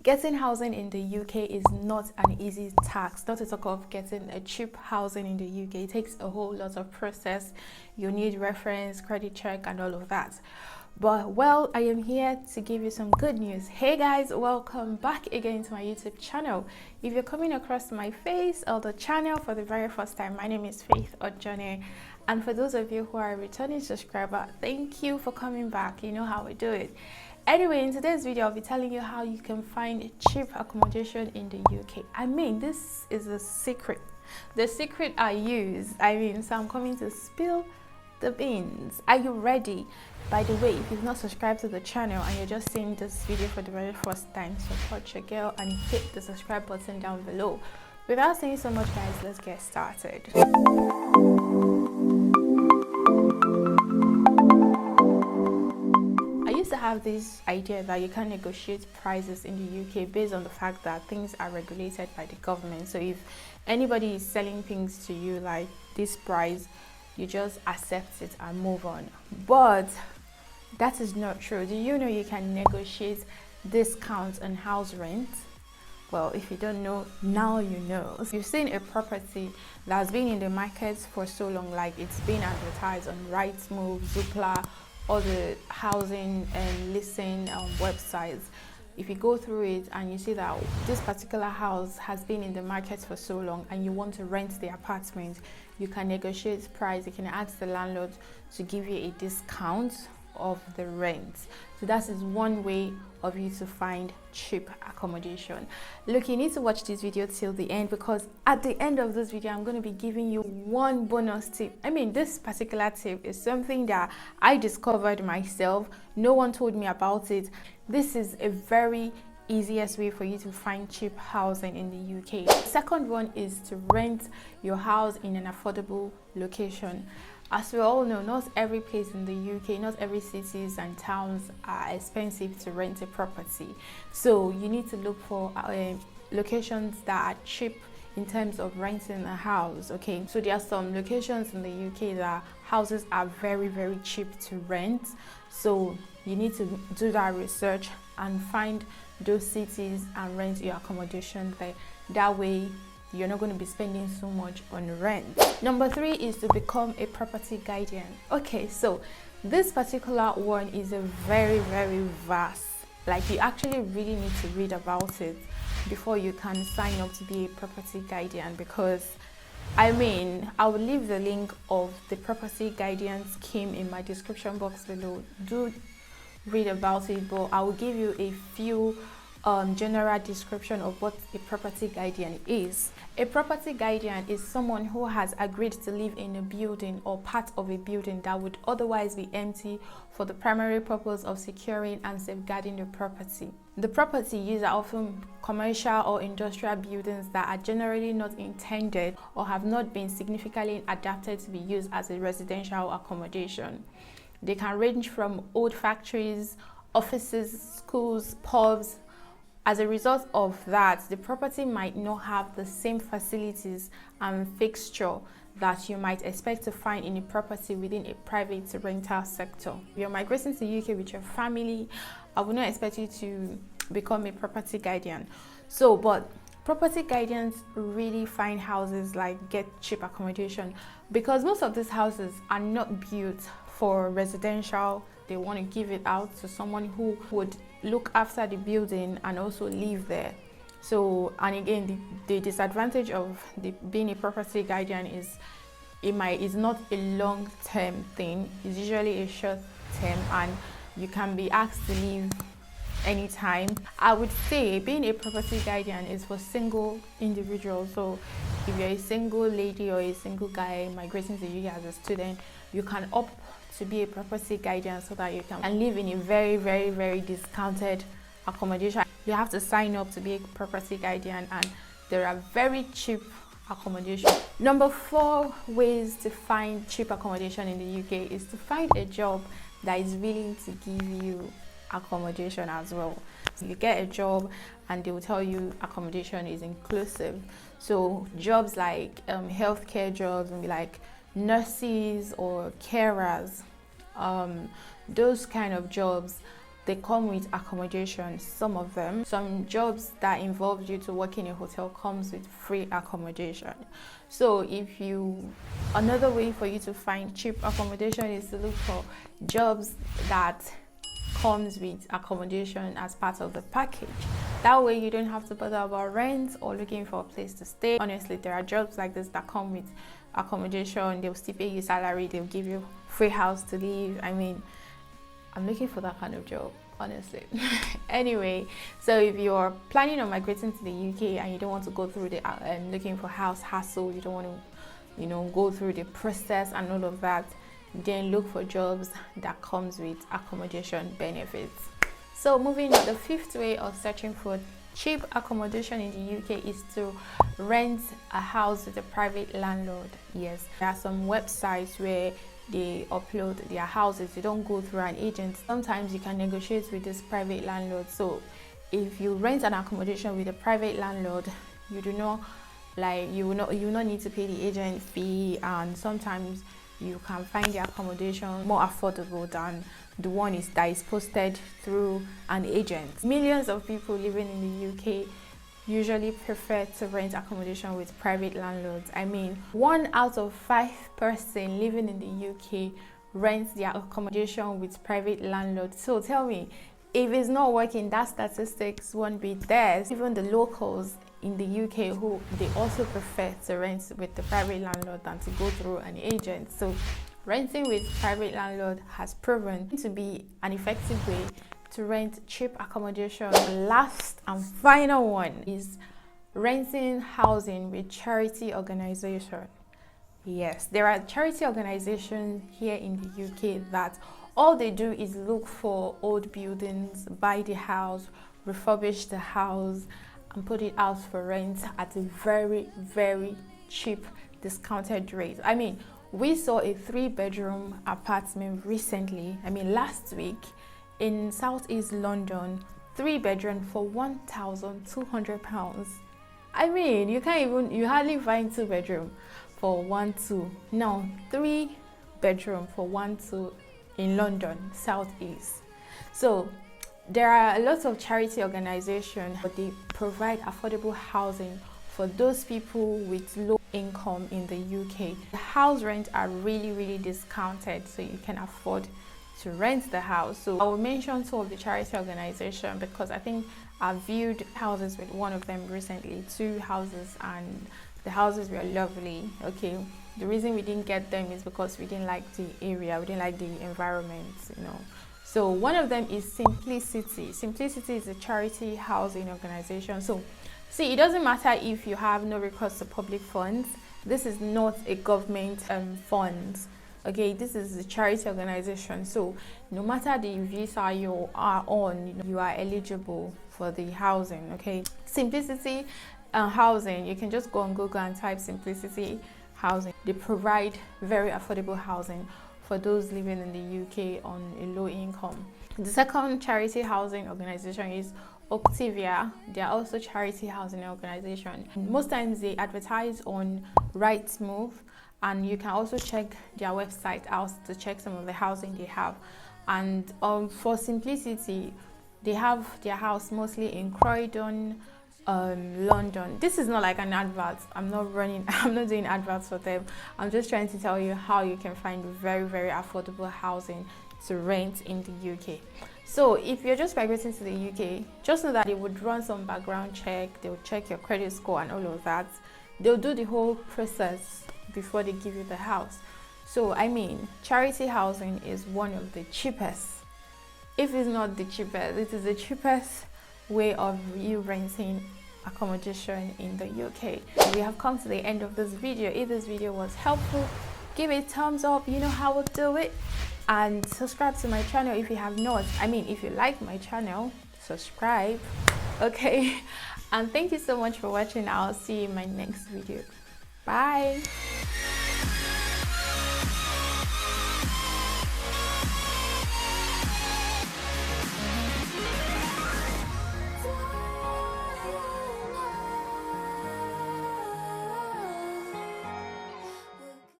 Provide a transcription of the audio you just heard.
Getting housing in the UK is not an easy task, not to talk of getting a cheap housing in the UK. It takes a whole lot of process. You need reference, credit check, and all of that. But well, I am here to give you some good news. Hey guys, welcome back again to my YouTube channel. If you're coming across my face or the channel for the very first time, my name is Faithojone. And for those of you who are a returning subscriber, thank you for coming back. You know how we do it. Anyway, in today's video, I'll be telling you how you can find cheap accommodation in the UK. I mean, this is a secret. The secret I use. So I'm coming to spill the beans. Are you ready? By the way, if you've not subscribed to the channel and you're just seeing this video for the very first time, support your girl and hit the subscribe button down below. Without saying so much, guys, let's get started. To have this idea that you can negotiate prices in the UK based on the fact that things are regulated by the government. So if anybody is selling things to you like this price, you just accept it and move on. But that is not true. Do you know you can negotiate discounts on house rent? Well, if you don't know, now you know. If you've seen a property that's been in the market for so long, like it's been advertised on Rightmove, Zoopla, or the housing and leasing websites, if you go through it and you see that this particular house has been in the market for so long and you want to rent the apartment, you can negotiate price. You can ask the landlord to give you a discount of the rent. So that is one way of you to find cheap accommodation. Look, you need to watch this video till the end, because at the end of this video I'm going to be giving you one bonus tip. This particular tip is something that I discovered myself. No one told me about it. This is a very easiest way for you to find cheap housing in the UK. The second one is to rent your house in an affordable location. As we all know, not every place in the UK, not every cities and towns are expensive to rent a property. So you need to look for locations that are cheap in terms of renting a house. Okay, so there are some locations in the UK that houses are very, very cheap to rent. So you need to do that research and find those cities and rent your accommodation there. That way you're not going to be spending so much on rent. Number 3 is to become a property guardian. Okay, so this particular one is a very, very vast, like you actually really need to read about it before you can sign up to be a property guardian, because I will leave the link of the property guardian scheme in my description box below. Do read about it, but I will give you a few general description of what a property guardian is. A property guardian is someone who has agreed to live in a building or part of a building that would otherwise be empty for the primary purpose of securing and safeguarding the property. The property used are often commercial or industrial buildings that are generally not intended or have not been significantly adapted to be used as a residential accommodation. They can range from old factories, offices, schools, pubs. As a result of that, the property might not have the same facilities and fixture that you might expect to find in a property within a private rental sector. If you're migrating to the UK with your family, I would not expect you to become a property guardian. But property guardians really find houses like get cheap accommodation, because most of these houses are not built for residential. They want to give it out to someone who would look after the building and also live there. So, and again, the disadvantage of being a property guardian is it's not a long-term thing. It's usually a short-term, and you can be asked to leave anytime. I would say being a property guardian is for single individuals. So if you're a single lady or a single guy migrating to the UK as a student, you can opt to be a property guardian so that you can live in a very, very, very discounted accommodation. You have to sign up to be a property guardian, and there are very cheap accommodation. Number 4 ways to find cheap accommodation in the UK is to find a job that is willing to give you accommodation as well. So you get a job and they will tell you accommodation is inclusive. So jobs like healthcare jobs will be like nurses or carers, those kind of jobs they come with accommodation. Some of them, some jobs that involve you to work in a hotel comes with free accommodation. So if you, another way for you to find cheap accommodation is to look for jobs that comes with accommodation as part of the package. That way you don't have to bother about rent or looking for a place to stay. Honestly, there are jobs like this that come with accommodation. They'll still pay you salary, they'll give you free house to live. I mean, I'm looking for that kind of job, honestly. Anyway, so if you're planning on migrating to the UK and you don't want to go through the looking for house hassle, you don't want to, go through the process and all of that, then look for jobs that comes with accommodation benefits. So moving on, the fifth way of searching for cheap accommodation in the UK is to rent a house with a private landlord. Yes, there are some websites where they upload their houses. You don't go through an agent. Sometimes you can negotiate with this private landlord. So if you rent an accommodation with a private landlord, you do not you will not need to pay the agent fee, and sometimes you can find the accommodation more affordable than the one that is posted through an agent. Millions of people living in the UK usually prefer to rent accommodation with private landlords. I mean, 1 out of 5 person living in the UK rents their accommodation with private landlords. So tell me, if it's not working, that statistics won't be there. Even the locals in the UK, who they also prefer to rent with the private landlord than to go through an agent. So renting with private landlord has proven to be an effective way to rent cheap accommodation. The last and final one is renting housing with charity organization. Yes, there are charity organizations here in the UK that all they do is look for old buildings, buy the house, refurbish the house, and put it out for rent at a very, very cheap discounted rate. I mean, we saw a 3-bedroom apartment recently, last week, in Southeast London, 3-bedroom for £1,200. I mean, you hardly find 2-bedroom for 1,200. No, 3-bedroom for 1,200 in London, Southeast. So there are a lot of charity organizations, but they provide affordable housing for those people with low income in the UK. The house rents are really, really discounted, so you can afford to rent the house. So I will mention two of the charity organizations because I think I viewed houses with one of them recently, 2 houses, and the houses were lovely. Okay, the reason we didn't get them is because we didn't like the area, we didn't like the environment, So one of them is Simplicity. Simplicity is a charity housing organization. So see, it doesn't matter if you have no recourse to public funds. This is not a government fund. Okay, this is a charity organization. So no matter the visa you are on, you are eligible for the housing. Okay, Simplicity housing, you can just go on Google and type Simplicity housing. They provide very affordable housing for those living in the UK on a low income. The second charity housing organization is Octavia. They are also charity housing organization. Most times they advertise on Rightmove, and you can also check their website out to check some of the housing they have. And for Simplicity, they have their house mostly in Croydon, London. This is not like an advert. I'm not doing adverts for them. I'm just trying to tell you how you can find very, very affordable housing to rent in the UK. So if you're just migrating to the UK, just know that they would run some background check, they will check your credit score and all of that. They'll do the whole process before they give you the house. So charity housing is one of the cheapest, if it's not the cheapest, it is the cheapest way of you renting accommodation in the UK. We have come to the end of this video. If this video was helpful, give it a thumbs up, you know how to do it, and subscribe to my channel if you have not. If you like my channel, subscribe. Okay, and thank you so much for watching. I'll see you in my next video. Bye.